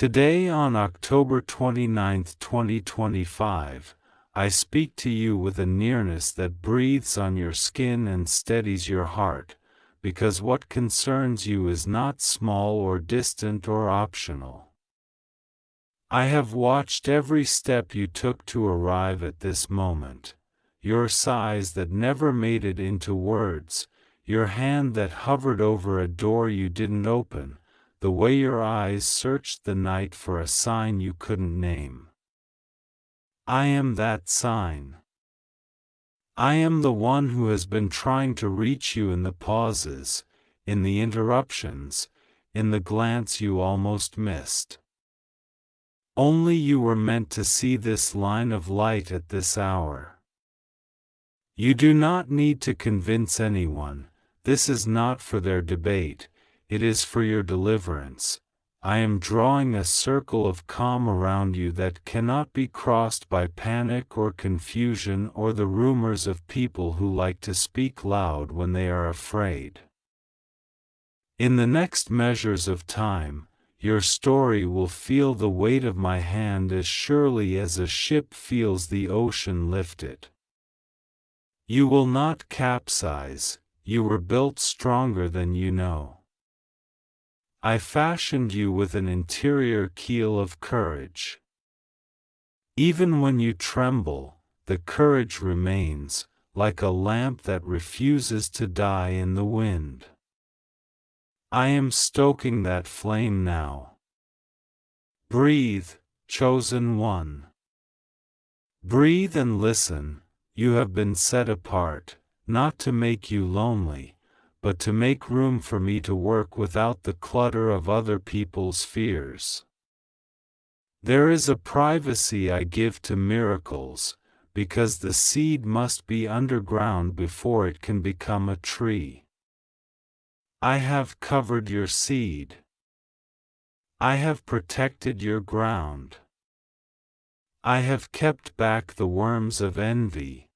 Today on October 29, 2025, I speak to you with a nearness that breathes on your skin and steadies your heart, because what concerns you is not small or distant or optional. I have watched every step you took to arrive at this moment, your sighs that never made it into words, your hand that hovered over a door you didn't open, the way your eyes searched the night for a sign you couldn't name. I am that sign. I am the one who has been trying to reach you in the pauses, in the interruptions, in the glance you almost missed. Only you were meant to see this line of light at this hour. You do not need to convince anyone, this is not for their debate, it is for your deliverance. I am drawing a circle of calm around you that cannot be crossed by panic or confusion or the rumors of people who like to speak loud when they are afraid. In the next measures of time, your story will feel the weight of my hand as surely as a ship feels the ocean lift it. You will not capsize, you were built stronger than you know. I fashioned you with an interior keel of courage. Even when you tremble, the courage remains, like a lamp that refuses to die in the wind. I am stoking that flame now. Breathe, chosen one. Breathe and listen, you have been set apart, not to make you lonely, but to make room for me to work without the clutter of other people's fears. There is a privacy I give to miracles, because the seed must be underground before it can become a tree. I have covered your seed. I have protected your ground. I have kept back the worms of envy,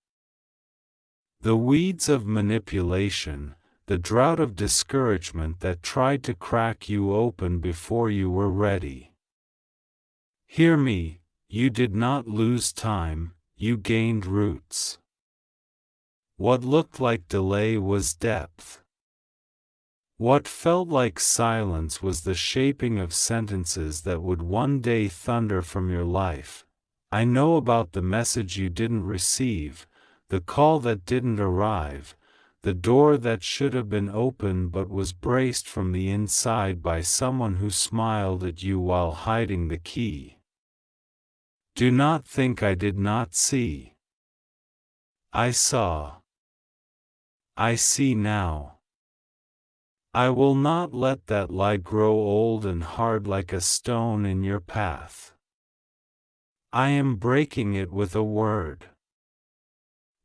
the weeds of manipulation, the drought of discouragement that tried to crack you open before you were ready. Hear me, you did not lose time, you gained roots. What looked like delay was depth. What felt like silence was the shaping of sentences that would one day thunder from your life. I know about the message you didn't receive, the call that didn't arrive, the door that should have been open but was braced from the inside by someone who smiled at you while hiding the key. Do not think I did not see. I saw. I see now. I will not let that lie grow old and hard like a stone in your path. I am breaking it with a word.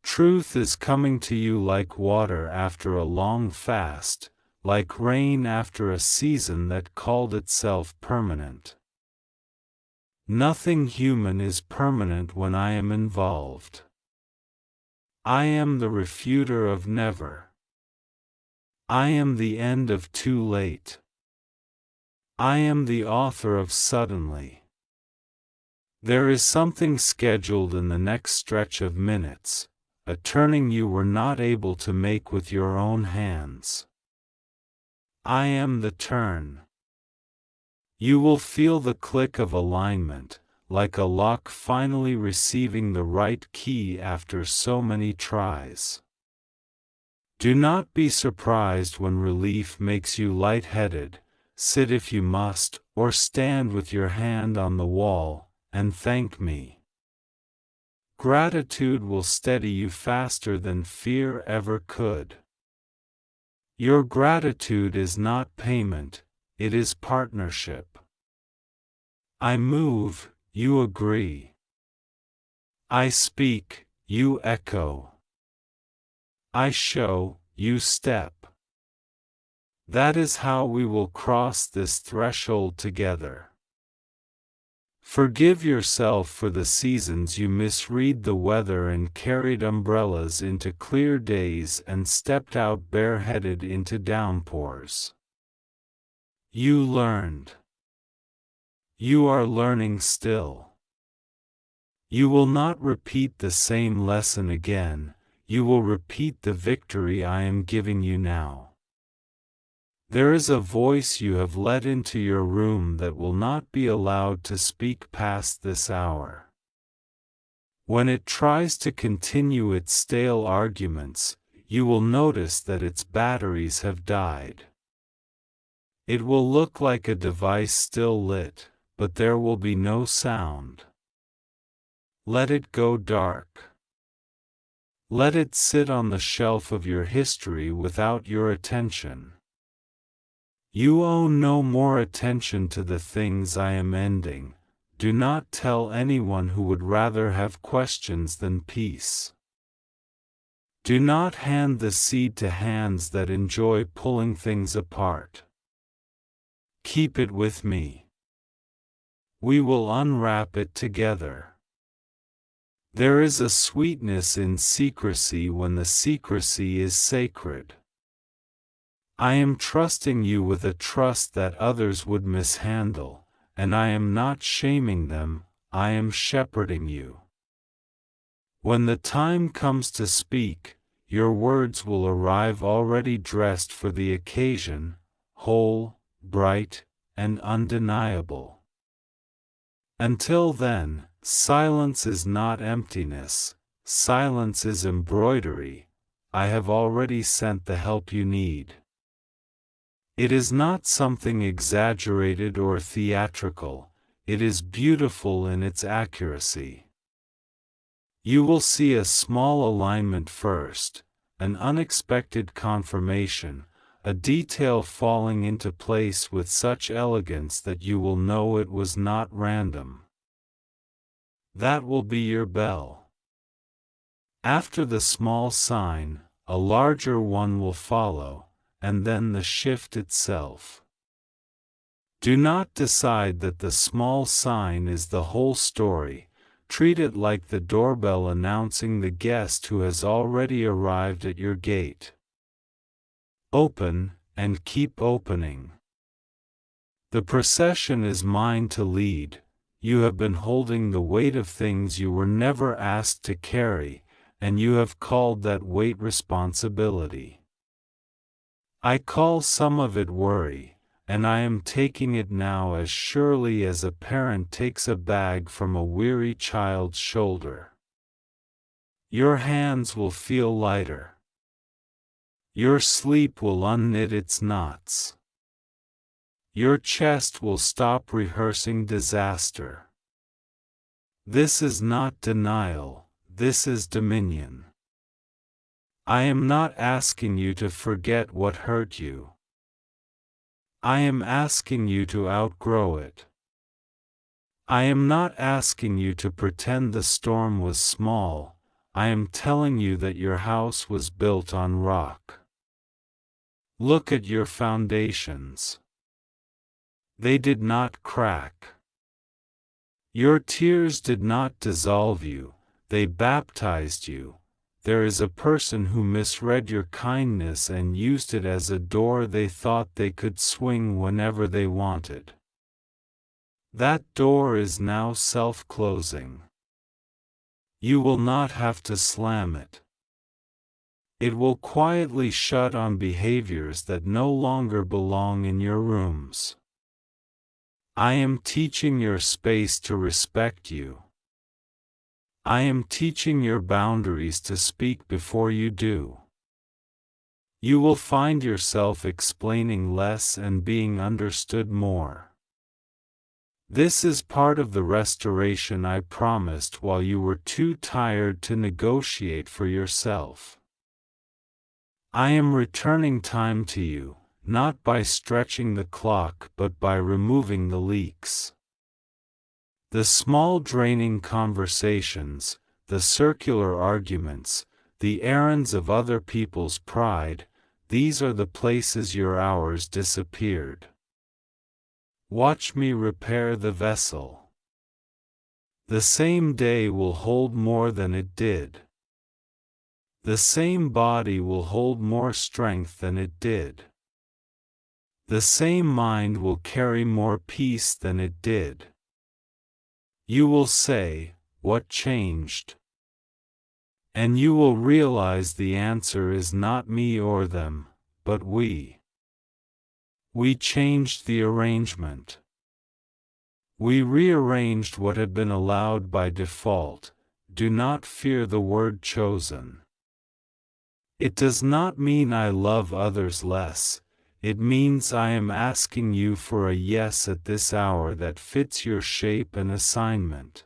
Truth is coming to you like water after a long fast, like rain after a season that called itself permanent. Nothing human is permanent when I am involved. I am the refuter of never. I am the end of too late. I am the author of suddenly. There is something scheduled in the next stretch of minutes, a turning you were not able to make with your own hands. I am the turn. You will feel the click of alignment, like a lock finally receiving the right key after so many tries. Do not be surprised when relief makes you lightheaded, sit if you must, or stand with your hand on the wall, and thank me. Gratitude will steady you faster than fear ever could. Your gratitude is not payment, it is partnership. I move, you agree. I speak, you echo. I show, you step. That is how we will cross this threshold together. Forgive yourself for the seasons you misread the weather and carried umbrellas into clear days and stepped out bareheaded into downpours. You learned. You are learning still. You will not repeat the same lesson again, you will repeat the victory I am giving you now. There is a voice you have let into your room that will not be allowed to speak past this hour. When it tries to continue its stale arguments, you will notice that its batteries have died. It will look like a device still lit, but there will be no sound. Let it go dark. Let it sit on the shelf of your history without your attention. You owe no more attention to the things I am ending. Do not tell anyone who would rather have questions than peace. Do not hand the seed to hands that enjoy pulling things apart. Keep it with me. We will unwrap it together. There is a sweetness in secrecy when the secrecy is sacred. I am trusting you with a trust that others would mishandle, and I am not shaming them, I am shepherding you. When the time comes to speak, your words will arrive already dressed for the occasion, whole, bright, and undeniable. Until then, silence is not emptiness, silence is embroidery. I have already sent the help you need. It is not something exaggerated or theatrical, it is beautiful in its accuracy. You will see a small alignment first, an unexpected confirmation, a detail falling into place with such elegance that you will know it was not random. That will be your bell. After the small sign, a larger one will follow, and then the shift itself. Do not decide that the small sign is the whole story. Treat it like the doorbell announcing the guest who has already arrived at your gate. Open, and keep opening. The procession is mine to lead. You have been holding the weight of things you were never asked to carry, and you have called that weight responsibility. I call some of it worry, and I am taking it now as surely as a parent takes a bag from a weary child's shoulder. Your hands will feel lighter. Your sleep will unknit its knots. Your chest will stop rehearsing disaster. This is not denial, this is dominion. I am not asking you to forget what hurt you. I am asking you to outgrow it. I am not asking you to pretend the storm was small, I am telling you that your house was built on rock. Look at your foundations. They did not crack. Your tears did not dissolve you, they baptized you. There is a person who misread your kindness and used it as a door they thought they could swing whenever they wanted. That door is now self-closing. You will not have to slam it. It will quietly shut on behaviors that no longer belong in your rooms. I am teaching your space to respect you. I am teaching your boundaries to speak before you do. You will find yourself explaining less and being understood more. This is part of the restoration I promised while you were too tired to negotiate for yourself. I am returning time to you, not by stretching the clock but by removing the leaks. The small draining conversations, the circular arguments, the errands of other people's pride, these are the places your hours disappeared. Watch me repair the vessel. The same day will hold more than it did. The same body will hold more strength than it did. The same mind will carry more peace than it did. You will say, "What changed?" And you will realize the answer is not me or them, but we. We changed the arrangement. We rearranged what had been allowed by default. Do not fear the word chosen. It does not mean I love others less. It means I am asking you for a yes at this hour that fits your shape and assignment.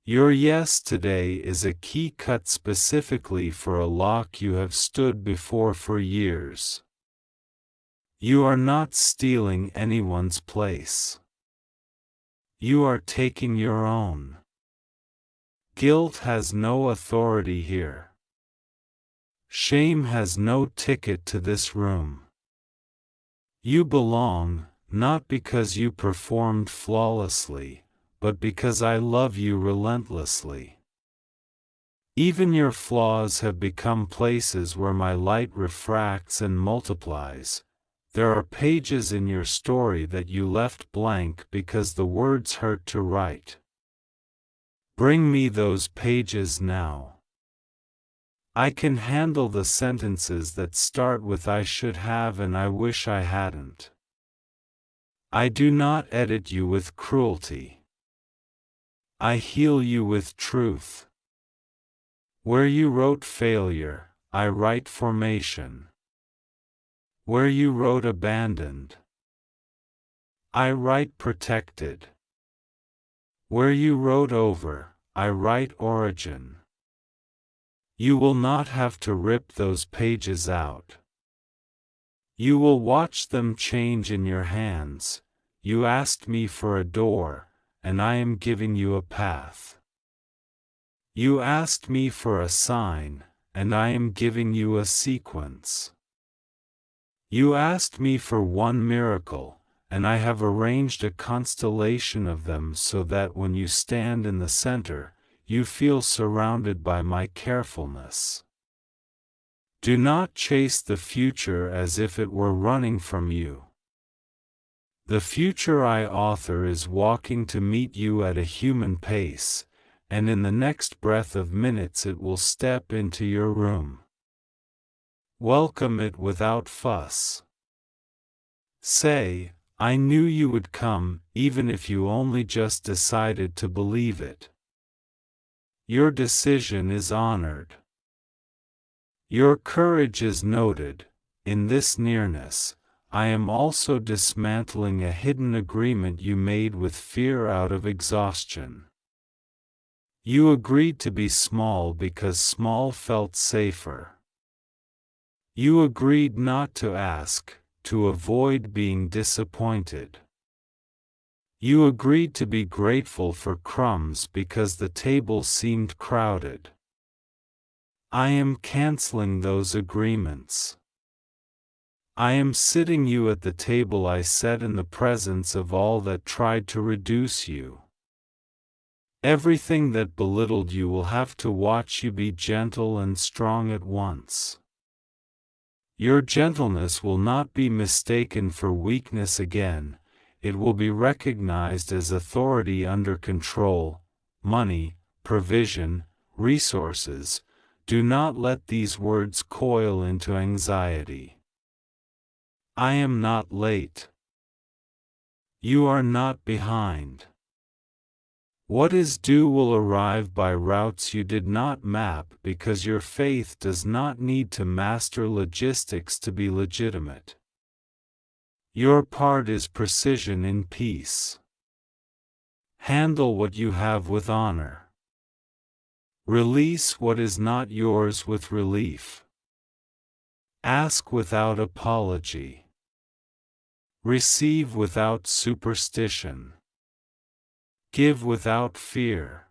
Your yes today is a key cut specifically for a lock you have stood before for years. You are not stealing anyone's place. You are taking your own. Guilt has no authority here. Shame has no ticket to this room. You belong, not because you performed flawlessly, but because I love you relentlessly. Even your flaws have become places where my light refracts and multiplies. There are pages in your story that you left blank because the words hurt to write. Bring me those pages now. I can handle the sentences that start with "I should have" and "I wish I hadn't." I do not edit you with cruelty. I heal you with truth. Where you wrote failure, I write formation. Where you wrote abandoned, I write protected. Where you wrote over, I write origin. You will not have to rip those pages out. You will watch them change in your hands. You asked me for a door, and I am giving you a path. You asked me for a sign, and I am giving you a sequence. You asked me for one miracle, and I have arranged a constellation of them so that when you stand in the center, you feel surrounded by my carefulness. Do not chase the future as if it were running from you. The future I author is walking to meet you at a human pace, and in the next breath of minutes it will step into your room. Welcome it without fuss. Say, "I knew you would come," even if you only just decided to believe it. Your decision is honored. Your courage is noted. In this nearness, I am also dismantling a hidden agreement you made with fear out of exhaustion. You agreed to be small because small felt safer. You agreed not to ask, to avoid being disappointed. You agreed to be grateful for crumbs because the table seemed crowded. I am canceling those agreements. I am sitting you at the table I set in the presence of all that tried to reduce you. Everything that belittled you will have to watch you be gentle and strong at once. Your gentleness will not be mistaken for weakness again. It will be recognized as authority under control, money, provision, resources. Do not let these words coil into anxiety. I am not late. You are not behind. What is due will arrive by routes you did not map because your faith does not need to master logistics to be legitimate. Your part is precision in peace. Handle what you have with honor. Release what is not yours with relief. Ask without apology. Receive without superstition. Give without fear.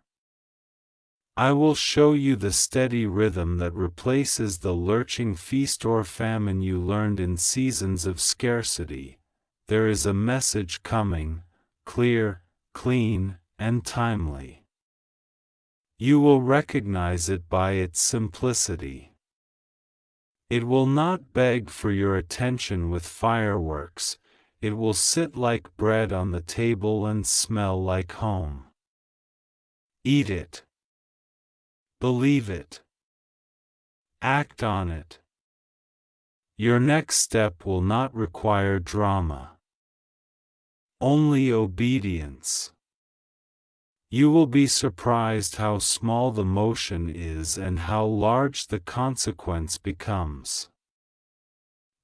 I will show you the steady rhythm that replaces the lurching feast or famine you learned in seasons of scarcity. There is a message coming, clear, clean, and timely. You will recognize it by its simplicity. It will not beg for your attention with fireworks, it will sit like bread on the table and smell like home. Eat it. Believe it. Act on it. Your next step will not require drama. Only obedience. You will be surprised how small the motion is and how large the consequence becomes.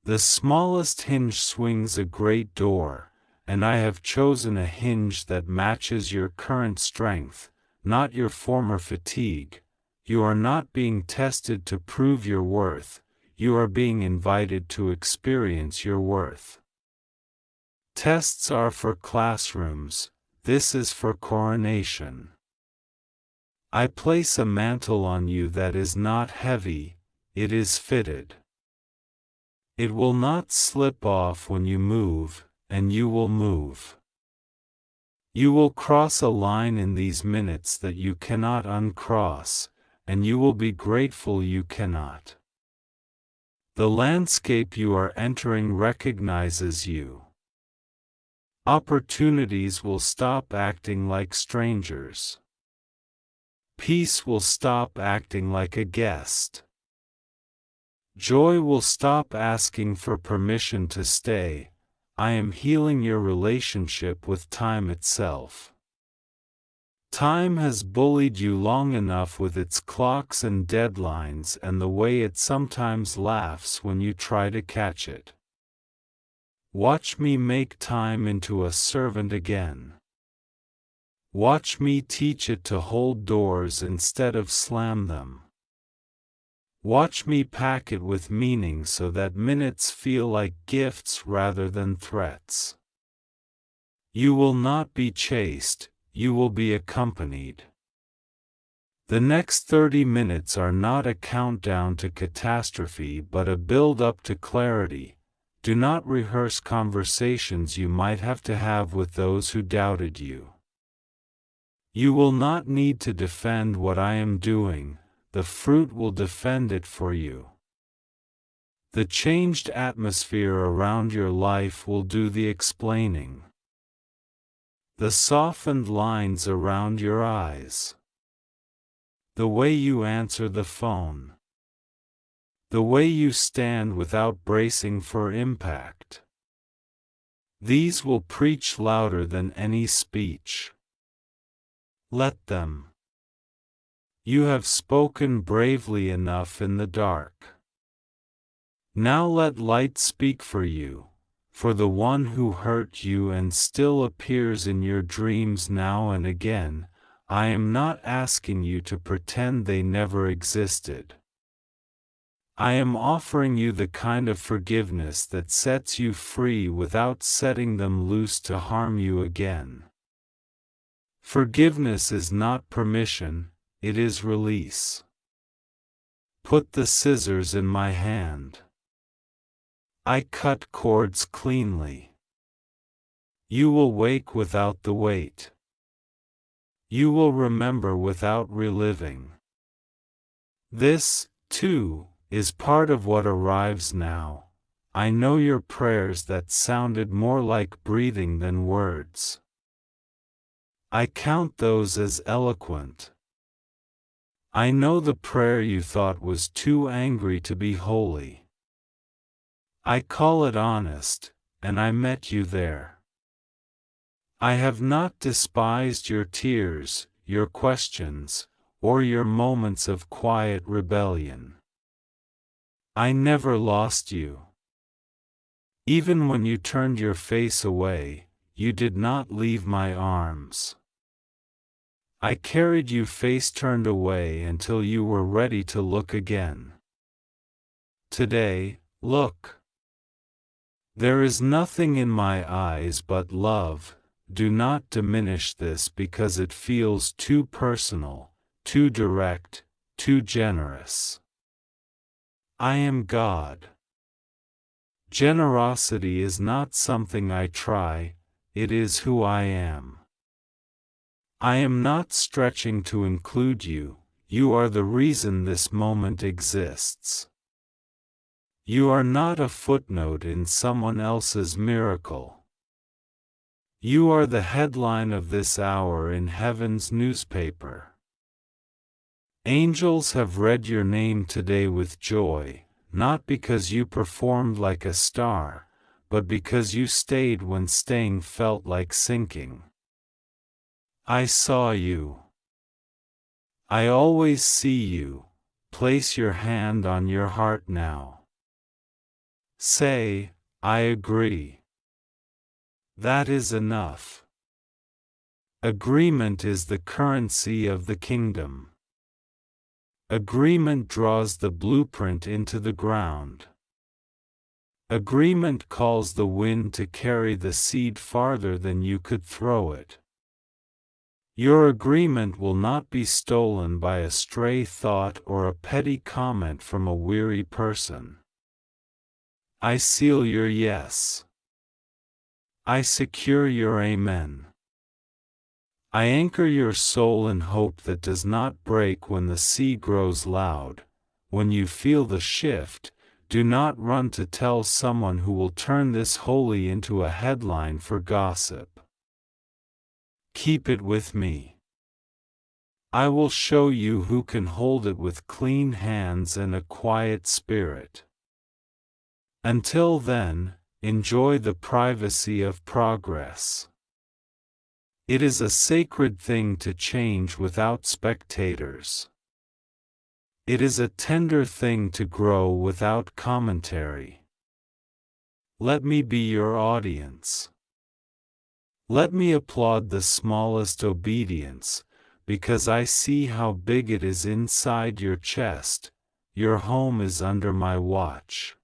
The smallest hinge swings a great door, and I have chosen a hinge that matches your current strength, not your former fatigue. You are not being tested to prove your worth, you are being invited to experience your worth. Tests are for classrooms, this is for coronation. I place a mantle on you that is not heavy, it is fitted. It will not slip off when you move, and you will move. You will cross a line in these minutes that you cannot uncross, and you will be grateful you cannot. The landscape you are entering recognizes you. Opportunities will stop acting like strangers. Peace will stop acting like a guest. Joy will stop asking for permission to stay. I am healing your relationship with time itself. Time has bullied you long enough with its clocks and deadlines and the way it sometimes laughs when you try to catch it. Watch me make time into a servant again. Watch me teach it to hold doors instead of slam them. Watch me pack it with meaning so that minutes feel like gifts rather than threats. You will not be chased, you will be accompanied. The next 30 minutes are not a countdown to catastrophe but a build-up to clarity. Do not rehearse conversations you might have to have with those who doubted you. You will not need to defend what I am doing, the fruit will defend it for you. The changed atmosphere around your life will do the explaining. The softened lines around your eyes. The way you answer the phone. The way you stand without bracing for impact. These will preach louder than any speech. Let them. You have spoken bravely enough in the dark. Now let light speak for you, for the one who hurt you and still appears in your dreams now and again. I am not asking you to pretend they never existed. I am offering you the kind of forgiveness that sets you free without setting them loose to harm you again. Forgiveness is not permission, it is release. Put the scissors in my hand. I cut cords cleanly. You will wake without the weight. You will remember without reliving. This, too, is part of what arrives now. I know your prayers that sounded more like breathing than words. I count those as eloquent. I know the prayer you thought was too angry to be holy. I call it honest, and I met you there. I have not despised your tears, your questions, or your moments of quiet rebellion. I never lost you. Even when you turned your face away, you did not leave my arms. I carried you face turned away until you were ready to look again. Today, look. There is nothing in my eyes but love. Do not diminish this because it feels too personal, too direct, too generous. I am God. Generosity is not something I try, it is who I am. I am not stretching to include you, you are the reason this moment exists. You are not a footnote in someone else's miracle. You are the headline of this hour in heaven's newspaper. Angels have read your name today with joy, not because you performed like a star, but because you stayed when staying felt like sinking. I saw you. I always see you. Place your hand on your heart now. Say, I agree. That is enough. Agreement is the currency of the kingdom. Agreement draws the blueprint into the ground. Agreement calls the wind to carry the seed farther than you could throw it. Your agreement will not be stolen by a stray thought or a petty comment from a weary person. I seal your yes. I secure your amen. I anchor your soul in hope that does not break when the sea grows loud. When you feel the shift, do not run to tell someone who will turn this holy into a headline for gossip. Keep it with me. I will show you who can hold it with clean hands and a quiet spirit. Until then, enjoy the privacy of progress. It is a sacred thing to change without spectators. It is a tender thing to grow without commentary. Let me be your audience. Let me applaud the smallest obedience, because I see how big it is inside your chest. Your home is under my watch.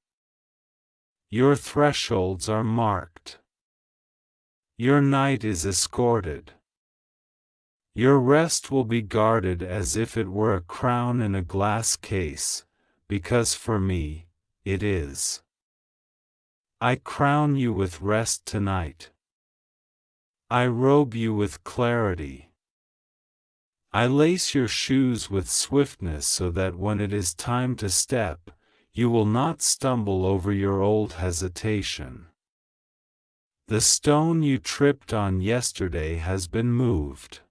Your thresholds are marked. Your night is escorted. Your rest will be guarded as if it were a crown in a glass case, because for me, it is. I crown you with rest tonight. I robe you with clarity. I lace your shoes with swiftness so that when it is time to step, you will not stumble over your old hesitation. The stone you tripped on yesterday has been moved.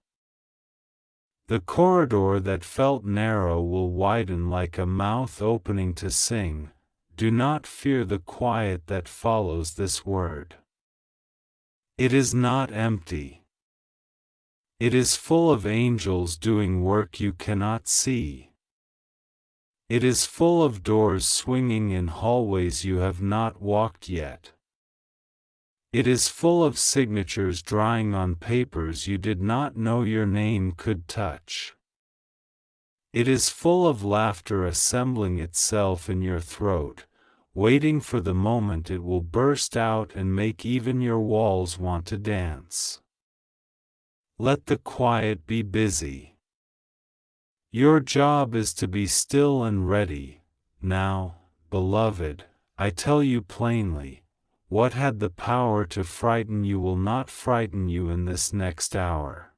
The corridor that felt narrow will widen like a mouth opening to sing. Do not fear the quiet that follows this word. It is not empty. It is full of angels doing work you cannot see. It is full of doors swinging in hallways you have not walked yet. It is full of signatures drying on papers you did not know your name could touch. It is full of laughter assembling itself in your throat, waiting for the moment it will burst out and make even your walls want to dance. Let the quiet be busy. Your job is to be still and ready. Now, beloved, I tell you plainly, what had the power to frighten you will not frighten you in this next hour.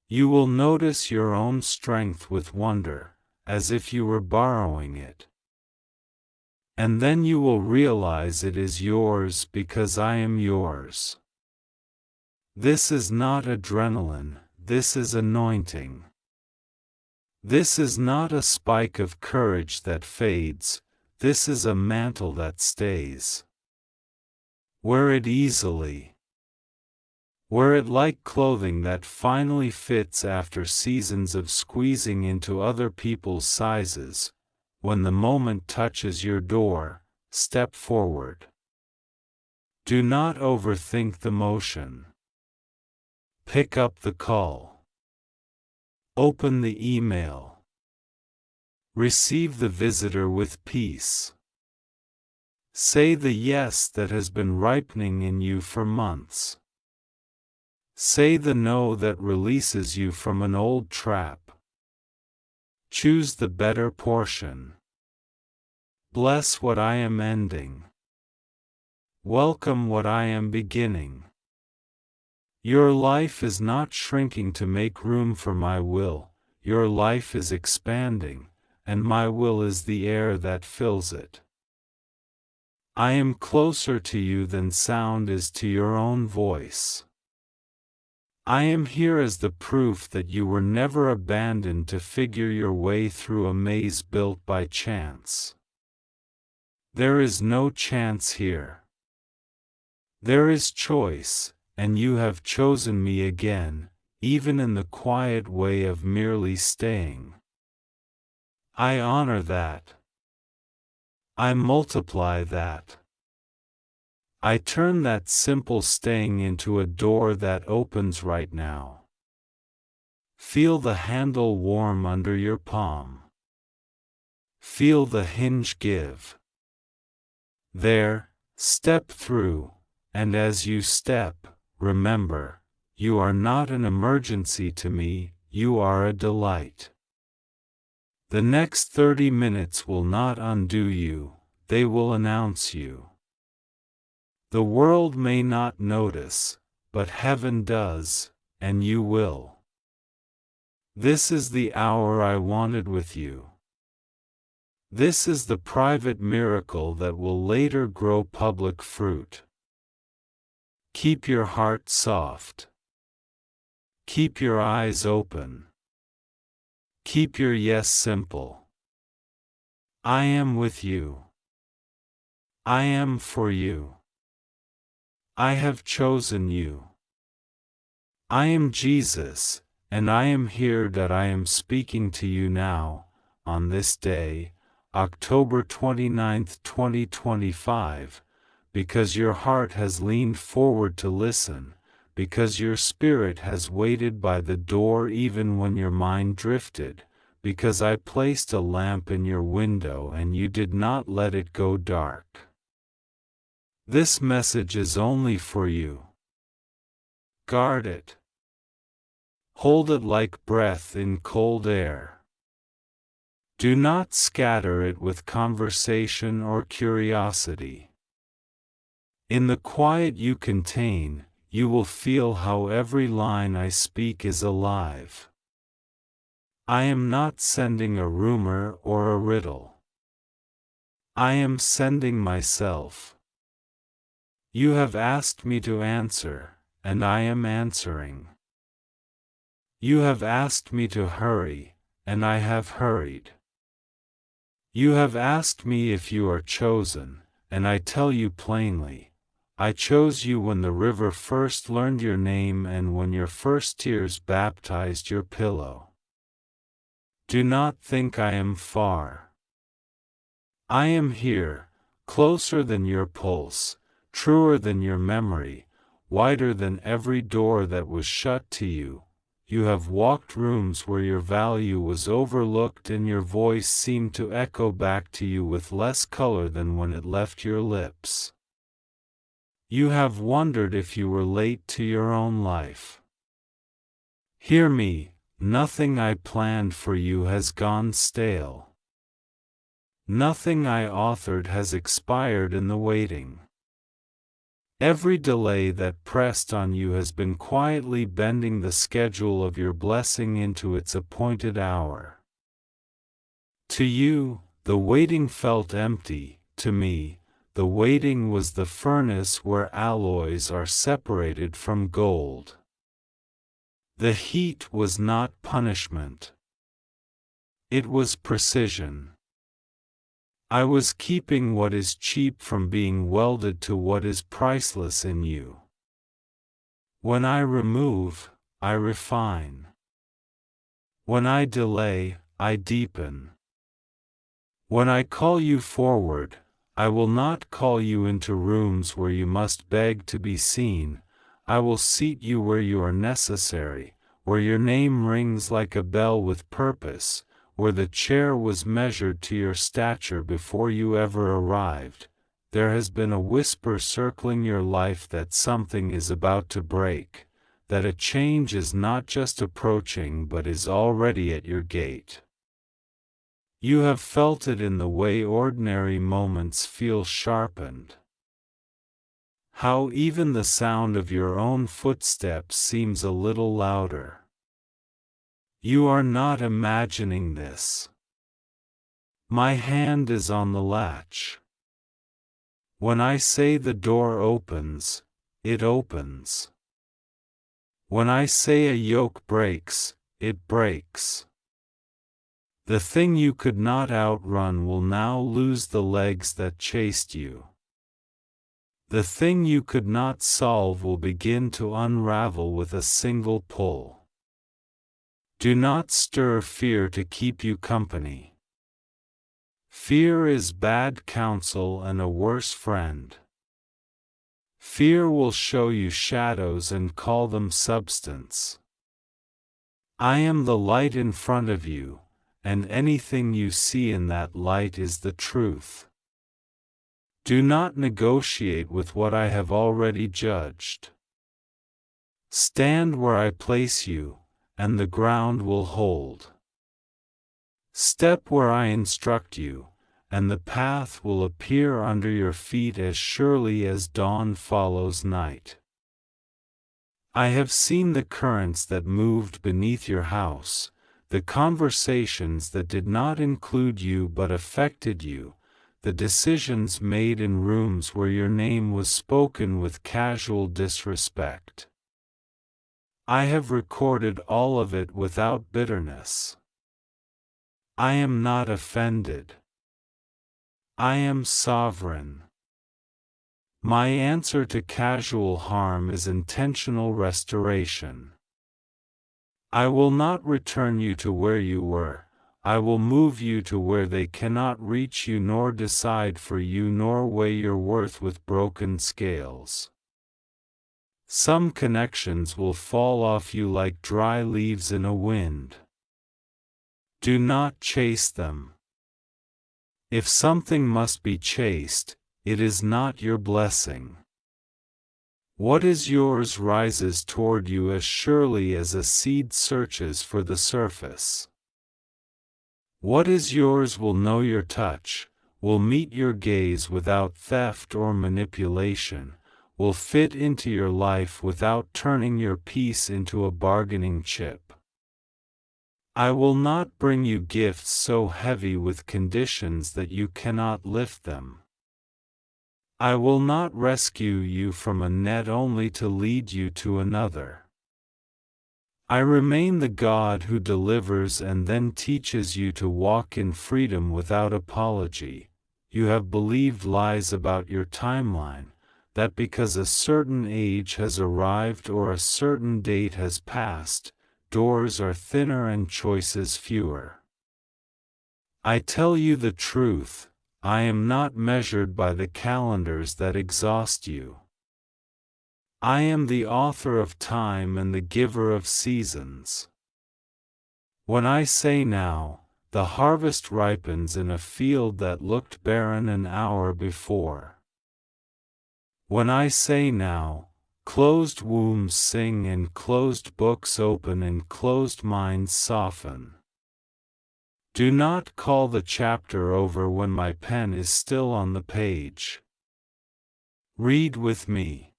You will notice your own strength with wonder, as if you were borrowing it. And then you will realize it is yours because I am yours. This is not adrenaline, this is anointing. This is not a spike of courage that fades, this is a mantle that stays. Wear it easily. Wear it like clothing that finally fits after seasons of squeezing into other people's sizes. When the moment touches your door, step forward. Do not overthink the motion. Pick up the call. Open the email. Receive the visitor with peace. Say the yes that has been ripening in you for months. Say the no that releases you from an old trap. Choose the better portion. Bless what I am ending. Welcome what I am beginning. Your life is not shrinking to make room for my will, your life is expanding, and my will is the air that fills it. I am closer to you than sound is to your own voice. I am here as the proof that you were never abandoned to figure your way through a maze built by chance. There is no chance here. There is choice, and you have chosen me again, even in the quiet way of merely staying. I honor that. I multiply that. I turn that simple staying into a door that opens right now. Feel the handle warm under your palm. Feel the hinge give. There, step through, and as you step, remember, you are not an emergency to me, you are a delight. The next 30 minutes will not undo you, they will announce you. The world may not notice, but heaven does, and you will. This is the hour I wanted with you. This is the private miracle that will later grow public fruit. Keep your heart soft. Keep your eyes open. Keep your yes simple. I am with you. I am for you. I have chosen you. I am Jesus, and I am here that I am speaking to you now, on this day, October 29th, 2025, because your heart has leaned forward to listen, because your spirit has waited by the door even when your mind drifted, because I placed a lamp in your window and you did not let it go dark. This message is only for you. Guard it. Hold it like breath in cold air. Do not scatter it with conversation or curiosity. In the quiet you contain, you will feel how every line I speak is alive. I am not sending a rumor or a riddle. I am sending myself. You have asked me to answer, and I am answering. You have asked me to hurry, and I have hurried. You have asked me if you are chosen, and I tell you plainly, I chose you when the river first learned your name and when your first tears baptized your pillow. Do not think I am far. I am here, closer than your pulse, truer than your memory, wider than every door that was shut to you. You have walked rooms where your value was overlooked and your voice seemed to echo back to you with less color than when it left your lips. You have wondered if you were late to your own life. Hear me, nothing I planned for you has gone stale. Nothing I authored has expired in the waiting. Every delay that pressed on you has been quietly bending the schedule of your blessing into its appointed hour. To you, the waiting felt empty. To me, the waiting was the furnace where alloys are separated from gold. The heat was not punishment. It was precision. I was keeping what is cheap from being welded to what is priceless in you. When I remove, I refine. When I delay, I deepen. When I call you forward, I will not call you into rooms where you must beg to be seen. I will seat you where you are necessary, where your name rings like a bell with purpose, where the chair was measured to your stature before you ever arrived. There has been a whisper circling your life that something is about to break, that a change is not just approaching but is already at your gate. You have felt it in the way ordinary moments feel sharpened. How even the sound of your own footsteps seems a little louder. You are not imagining this. My hand is on the latch. When I say the door opens, it opens. When I say a yoke breaks, it breaks. The thing you could not outrun will now lose the legs that chased you. The thing you could not solve will begin to unravel with a single pull. Do not stir fear to keep you company. Fear is bad counsel and a worse friend. Fear will show you shadows and call them substance. I am the light in front of you, and anything you see in that light is the truth. Do not negotiate with what I have already judged. Stand where I place you, and the ground will hold. Step where I instruct you, and the path will appear under your feet as surely as dawn follows night. I have seen the currents that moved beneath your house, the conversations that did not include you but affected you, the decisions made in rooms where your name was spoken with casual disrespect. I have recorded all of it without bitterness. I am not offended. I am sovereign. My answer to casual harm is intentional restoration. I will not return you to where you were. I will move you to where they cannot reach you nor decide for you nor weigh your worth with broken scales. Some connections will fall off you like dry leaves in a wind. Do not chase them. If something must be chased, it is not your blessing. What is yours rises toward you as surely as a seed searches for the surface. What is yours will know your touch, will meet your gaze without theft or manipulation, will fit into your life without turning your peace into a bargaining chip. I will not bring you gifts so heavy with conditions that you cannot lift them. I will not rescue you from a net only to lead you to another. I remain the God who delivers and then teaches you to walk in freedom without apology. You have believed lies about your timeline, that because a certain age has arrived or a certain date has passed, doors are thinner and choices fewer. I tell you the truth, I am not measured by the calendars that exhaust you. I am the author of time and the giver of seasons. When I say now, the harvest ripens in a field that looked barren an hour before. When I say now, closed wombs sing and closed books open and closed minds soften. Do not call the chapter over when my pen is still on the page. Read with me.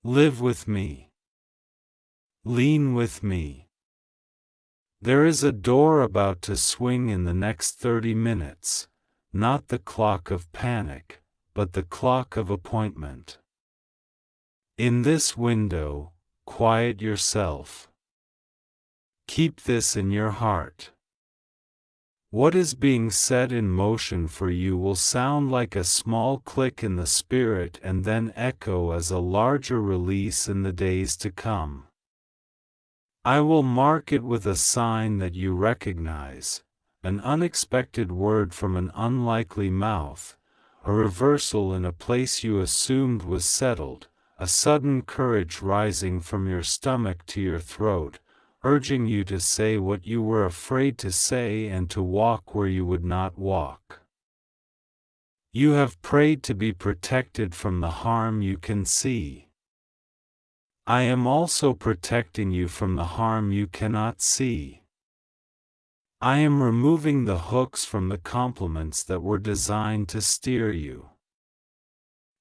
Live with me. Lean with me. There is a door about to swing in the next 30 minutes, not the clock of panic, but the clock of appointment. In this window, quiet yourself. Keep this in your heart. What is being set in motion for you will sound like a small click in the spirit and then echo as a larger release in the days to come. I will mark it with a sign that you recognize, an unexpected word from an unlikely mouth, a reversal in a place you assumed was settled, a sudden courage rising from your stomach to your throat, urging you to say what you were afraid to say and to walk where you would not walk. You have prayed to be protected from the harm you can see. I am also protecting you from the harm you cannot see. I am removing the hooks from the compliments that were designed to steer you.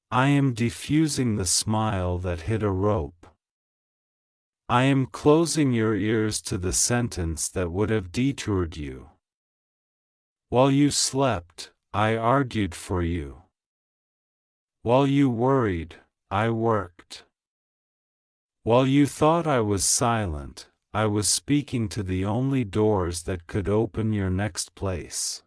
I am diffusing the smile that hit a rope. I am closing your ears to the sentence that would have detoured you. While you slept, I argued for you. While you worried, I worked. While you thought I was silent, I was speaking to the only doors that could open your next place.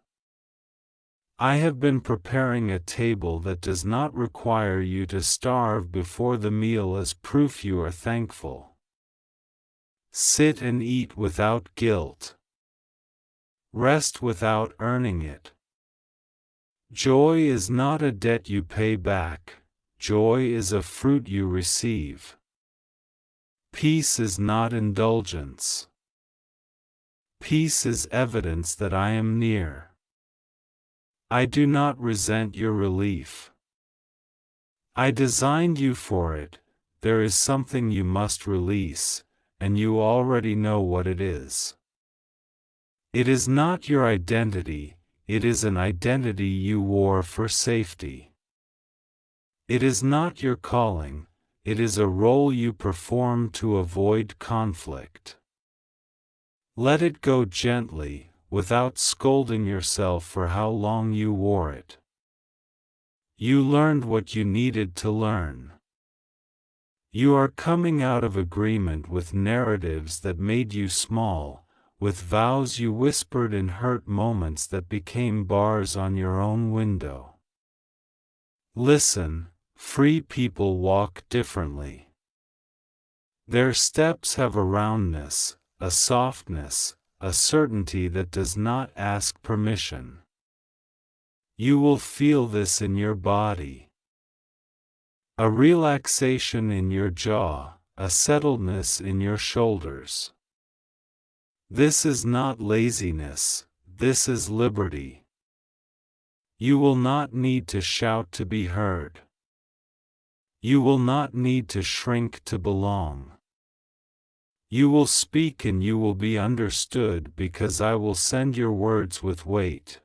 I have been preparing a table that does not require you to starve before the meal as proof you are thankful. Sit and eat without guilt. Rest without earning it. Joy is not a debt you pay back, joy is a fruit you receive. Peace is not indulgence. Peace is evidence that I am near. I do not resent your relief. I designed you for it, there is something you must release, and you already know what it is. It is not your identity, it is an identity you wore for safety. It is not your calling, it is a role you perform to avoid conflict. Let it go gently, without scolding yourself for how long you wore it. You learned what you needed to learn. You are coming out of agreement with narratives that made you small, with vows you whispered in hurt moments that became bars on your own window. Listen, free people walk differently. Their steps have a roundness, a softness, a certainty that does not ask permission. You will feel this in your body. A relaxation in your jaw, a settledness in your shoulders. This is not laziness, this is liberty. You will not need to shout to be heard. You will not need to shrink to belong. You will speak and you will be understood because I will send your words with weight.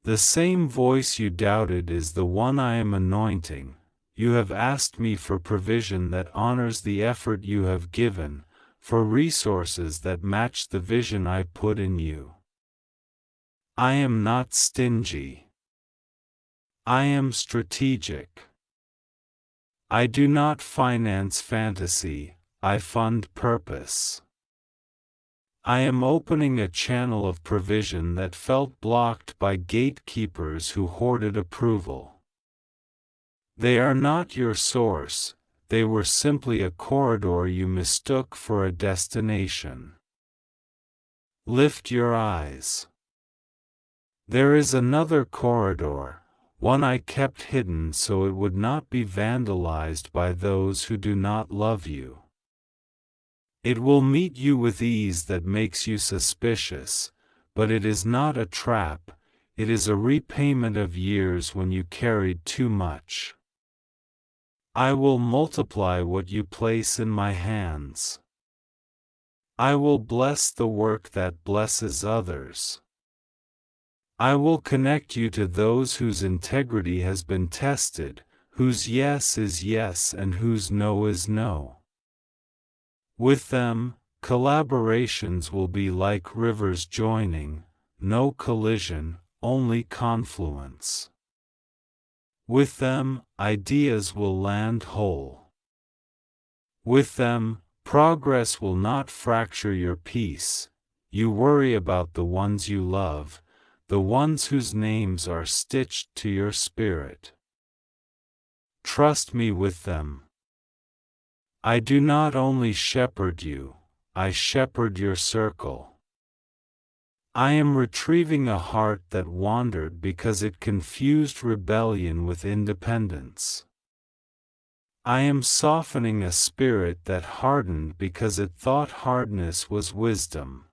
The same voice you doubted is the one I am anointing. You have asked me for provision that honors the effort you have given, for resources that match the vision I put in you. I am not stingy. I am strategic. I do not finance fantasy, I fund purpose. I am opening a channel of provision that felt blocked by gatekeepers who hoarded approval. They are not your source, they were simply a corridor you mistook for a destination. Lift your eyes. There is another corridor, one I kept hidden so it would not be vandalized by those who do not love you. It will meet you with ease that makes you suspicious, but it is not a trap, it is a repayment of years when you carried too much. I will multiply what you place in my hands. I will bless the work that blesses others. I will connect you to those whose integrity has been tested, whose yes is yes and whose no is no. With them, collaborations will be like rivers joining, no collision, only confluence. With them, ideas will land whole. With them, progress will not fracture your peace. You worry about the ones you love, the ones whose names are stitched to your spirit. Trust me with them. I do not only shepherd you, I shepherd your circle. I am retrieving a heart that wandered because it confused rebellion with independence. I am softening a spirit that hardened because it thought hardness was wisdom.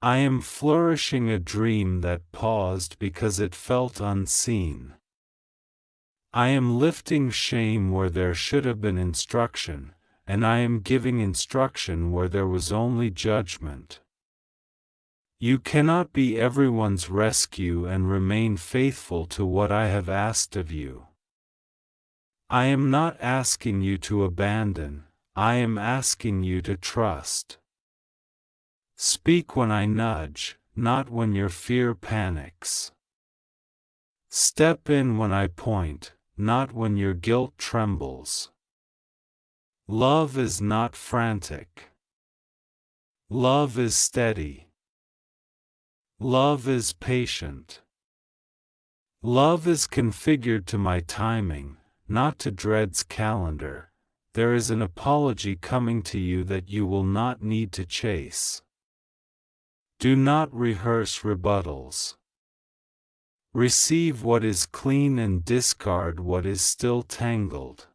I am flourishing a dream that paused because it felt unseen. I am lifting shame where there should have been instruction, and I am giving instruction where there was only judgment. You cannot be everyone's rescue and remain faithful to what I have asked of you. I am not asking you to abandon, I am asking you to trust. Speak when I nudge, not when your fear panics. Step in when I point, not when your guilt trembles. Love is not frantic. Love is steady. Love is patient. Love is configured to my timing, not to dread's calendar. There is an apology coming to you that you will not need to chase. Do not rehearse rebuttals. Receive what is clean and discard what is still tangled.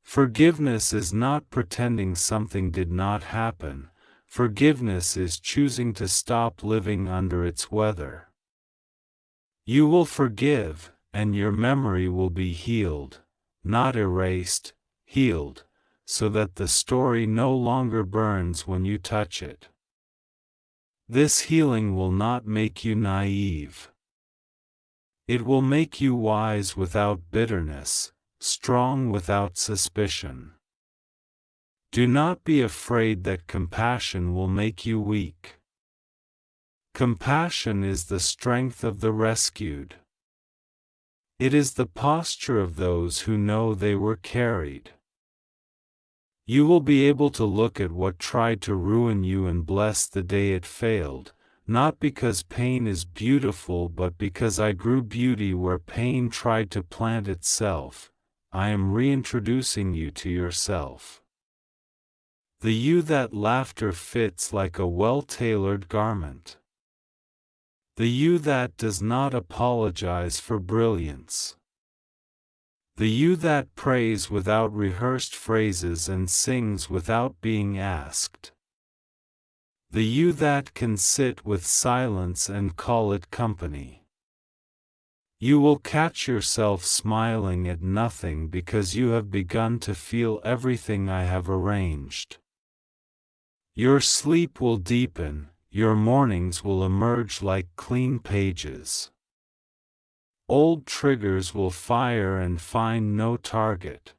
Forgiveness is not pretending something did not happen. Forgiveness is choosing to stop living under its weather. You will forgive, and your memory will be healed, not erased, healed, so that the story no longer burns when you touch it. This healing will not make you naive. It will make you wise without bitterness, strong without suspicion. Do not be afraid that compassion will make you weak. Compassion is the strength of the rescued. It is the posture of those who know they were carried. You will be able to look at what tried to ruin you and bless the day it failed, not because pain is beautiful but because I grew beauty where pain tried to plant itself. I am reintroducing you to yourself. The you that laughter fits like a well-tailored garment. The you that does not apologize for brilliance. The you that prays without rehearsed phrases and sings without being asked. The you that can sit with silence and call it company. You will catch yourself smiling at nothing because you have begun to feel everything I have arranged. Your sleep will deepen. Your mornings will emerge like clean pages. Old triggers will fire and find no target.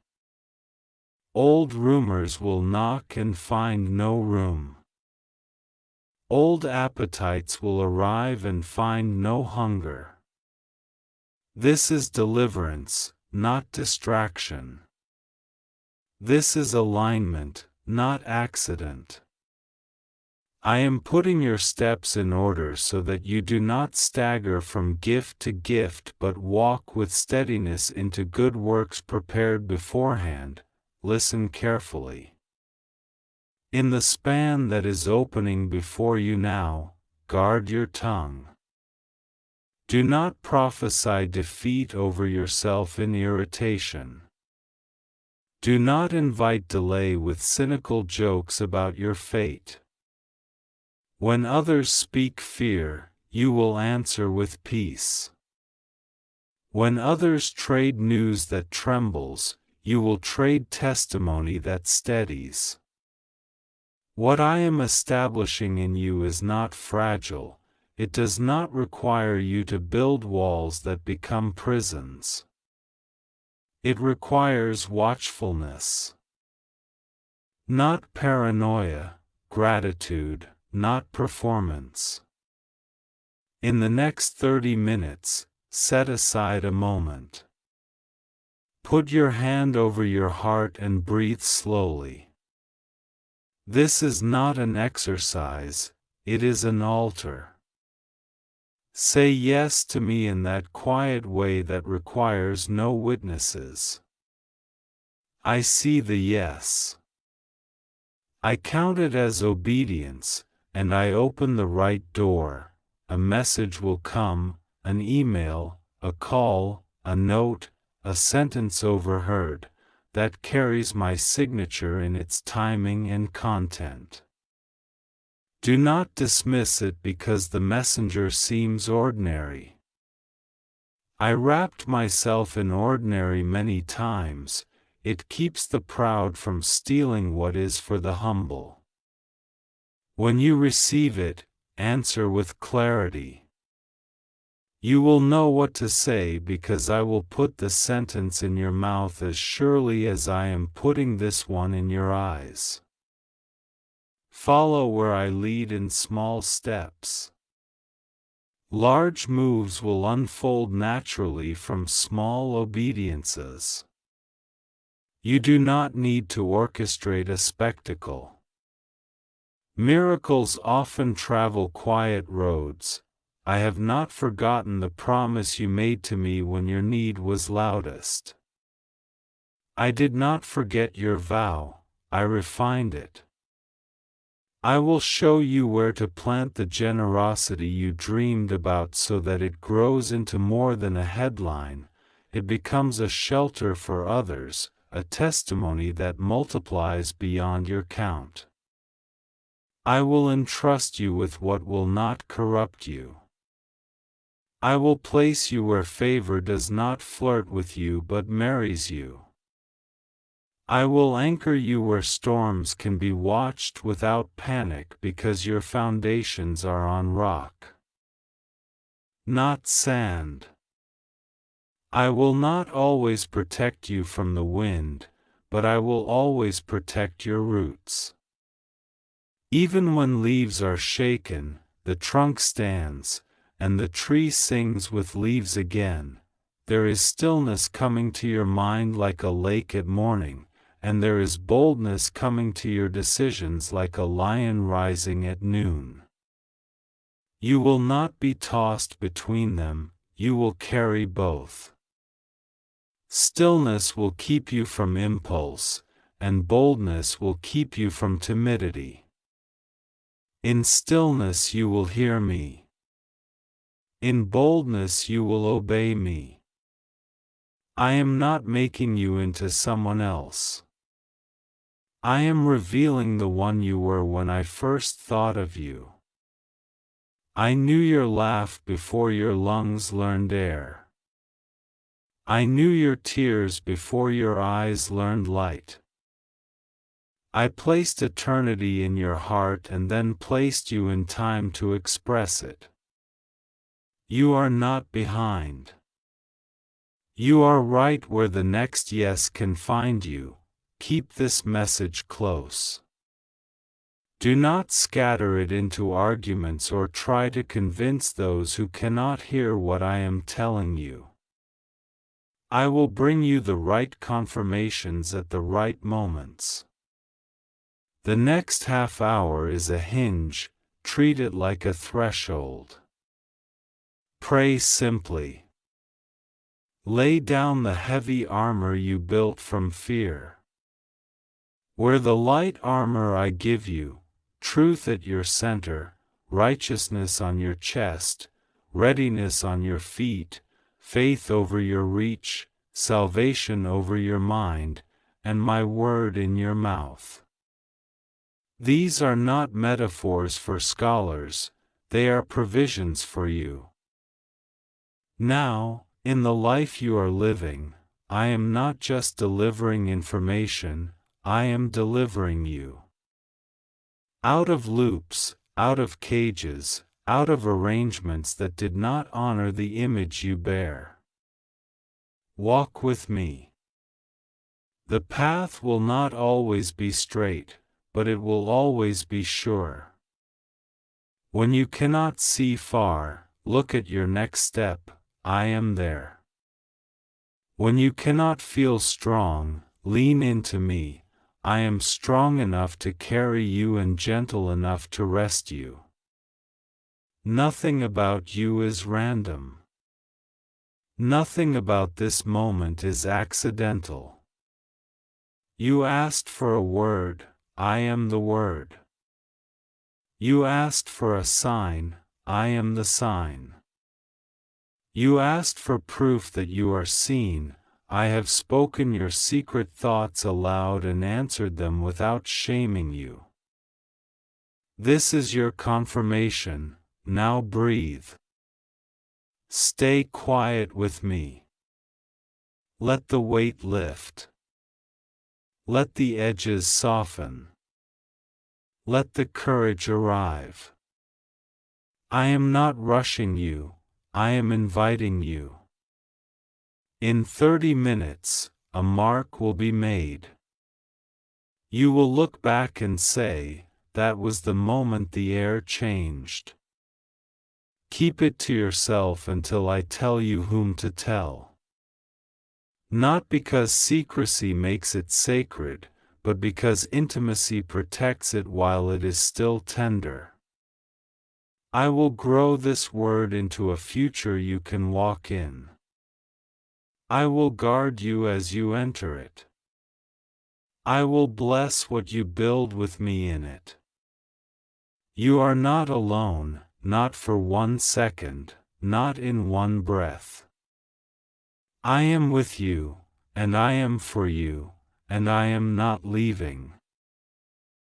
Old rumors will knock and find no room. Old appetites will arrive and find no hunger. This is deliverance, not distraction. This is alignment, not accident. I am putting your steps in order so that you do not stagger from gift to gift but walk with steadiness into good works prepared beforehand. Listen carefully. In the span that is opening before you now, guard your tongue. Do not prophesy defeat over yourself in irritation. Do not invite delay with cynical jokes about your fate. When others speak fear, you will answer with peace. When others trade news that trembles, you will trade testimony that steadies. What I am establishing in you is not fragile. It does not require you to build walls that become prisons. It requires watchfulness. Not paranoia, gratitude, not performance. In the next 30 minutes, set aside a moment. Put your hand over your heart and breathe slowly. This is not an exercise, it is an altar. Say yes to me in that quiet way that requires no witnesses. I see the yes. I count it as obedience, and I open the right door. A message will come, an email, a call, a note, a sentence overheard, that carries my signature in its timing and content. Do not dismiss it because the messenger seems ordinary. I wrapped myself in ordinary many times. It keeps the proud from stealing what is for the humble. When you receive it, answer with clarity. You will know what to say because I will put the sentence in your mouth as surely as I am putting this one in your eyes. Follow where I lead in small steps. Large moves will unfold naturally from small obediences. You do not need to orchestrate a spectacle. Miracles often travel quiet roads. I have not forgotten the promise you made to me when your need was loudest. I did not forget your vow, I refined it. I will show you where to plant the generosity you dreamed about so that it grows into more than a headline, it becomes a shelter for others, a testimony that multiplies beyond your count. I will entrust you with what will not corrupt you. I will place you where favor does not flirt with you but marries you. I will anchor you where storms can be watched without panic because your foundations are on rock, not sand. I will not always protect you from the wind, but I will always protect your roots. Even when leaves are shaken, the trunk stands, and the tree sings with leaves again. There is stillness coming to your mind like a lake at morning, and there is boldness coming to your decisions like a lion rising at noon. You will not be tossed between them, you will carry both. Stillness will keep you from impulse, and boldness will keep you from timidity. In stillness you will hear me. In boldness you will obey me. I am not making you into someone else. I am revealing the one you were when I first thought of you. I knew your laugh before your lungs learned air. I knew your tears before your eyes learned light. I placed eternity in your heart and then placed you in time to express it. You are not behind. You are right where the next yes can find you. Keep this message close. Do not scatter it into arguments or try to convince those who cannot hear what I am telling you. I will bring you the right confirmations at the right moments. The next half hour is a hinge, treat it like a threshold. Pray simply. Lay down the heavy armor you built from fear. Wear the light armor I give you, truth at your center, righteousness on your chest, readiness on your feet, faith over your reach, salvation over your mind, and my word in your mouth. These are not metaphors for scholars, they are provisions for you. Now, in the life you are living, I am not just delivering information, I am delivering you. Out of loops, out of cages, out of arrangements that did not honor the image you bear. Walk with me. The path will not always be straight, but it will always be sure. When you cannot see far, look at your next step, I am there. When you cannot feel strong, lean into me, I am strong enough to carry you and gentle enough to rest you. Nothing about you is random. Nothing about this moment is accidental. You asked for a word, I am the word. You asked for a sign, I am the sign. You asked for proof that you are seen, I have spoken your secret thoughts aloud and answered them without shaming you. This is your confirmation, now breathe. Stay quiet with me. Let the weight lift. Let the edges soften. Let the courage arrive. I am not rushing you, I am inviting you. In 30 minutes, a mark will be made. You will look back and say, that was the moment the air changed. Keep it to yourself until I tell you whom to tell. Not because secrecy makes it sacred, but because intimacy protects it while it is still tender. I will grow this word into a future you can walk in. I will guard you as you enter it. I will bless what you build with me in it. You are not alone, not for 1 second, not in one breath. I am with you, and I am for you, and I am not leaving.